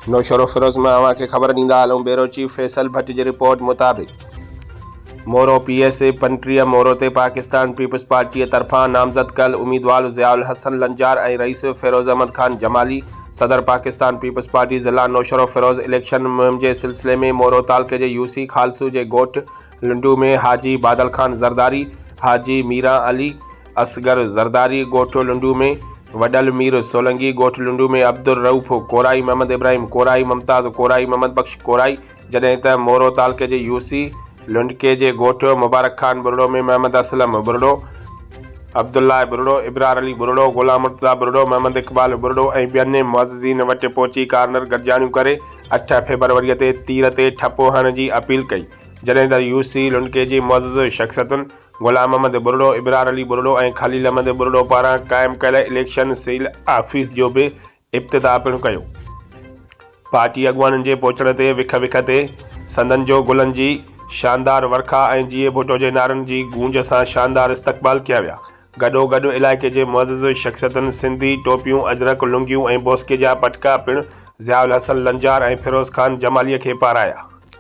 नौशरो फिरोज़ में अवां खे ख़बर ॾींदा हलूं। Bureau chief Faisal Bhatt ji report मुताबिक़ मोरो पीएस पंटीह मोरो ते पाकिस्तान पीपल्स पार्टी तरफ़ां नामज़द कल उम्मीदवार ज़ियाउल हसन लंजार ऐं रईस फिरोज़ अहमद खान जमाली सदर पाकिस्तान पीपल्स पार्टी ज़िला नौशरो फिरोज़ इलेक्शन मुहिम के सिलसिले में मोरो तालुक़े के यूसी खालसू के गोठ लुंडू में हाजी बादल खान ज़रदारी, हाजी मीरा अली असगर ज़रदारी गोठ लुंडू में, वडल मीर सोलंगी गोठ लुंडू में, अब्दुल रऊफ़ कोराई, मोहम्मद इब्राहिम कोराई, मुमताज़ कोराई, मोहम्मद बख्श कोराई, जॾहिं त मोरो तालुक़े के यूसी लुंडके जे गोठ मुबारक खान बुरड़ो में मोहम्मद असलम बुरड़ो, अब्दुल्ला बुरड़ो, इब्रार अली बुरड़ो, गुलाम मुर्तज़ा बुरड़ो, मोहम्मद इकबाल बुरड़ो ऐं ॿियनि मुअज़्ज़िज़ीन वटि पहुची कार्नर गॾिजाणियूं करे 8 फेबरवरी ते तीर ते ठपो हणण जी अपील कई, जॾहिं त यूसी लुंडके जी मुअज़्ज़िज़ शख़्सियतुनि गुलाम अहमद बुरड़ो, इब्रार अली बुरड़ो ऐं खलील अहमद बुरड़ो पारां क़ाइमु कयल इलेक्शन सील ऑफिस जो बि इफ़्तिताह पिणु कयो। पार्टी अॻुवाननि जे पहुचण ते विख विख ते संदन जो गुलनि जी शानदार वर्खा ऐं जीए भुट्टो जे नारनि जी गूंज सां शानदार इस्तक़बाल किया विया। गॾोगॾु इलाइक़े जे मुअज़्ज़िज़ शख़्सियतुनि सिंधी टोपियूं, अजरक लुंगियूं ऐं बोस्के जा पटका पिणु ज़ियाउल हसन लंजार ऐं फिरोज़ खान जमालीअ खे पाराया।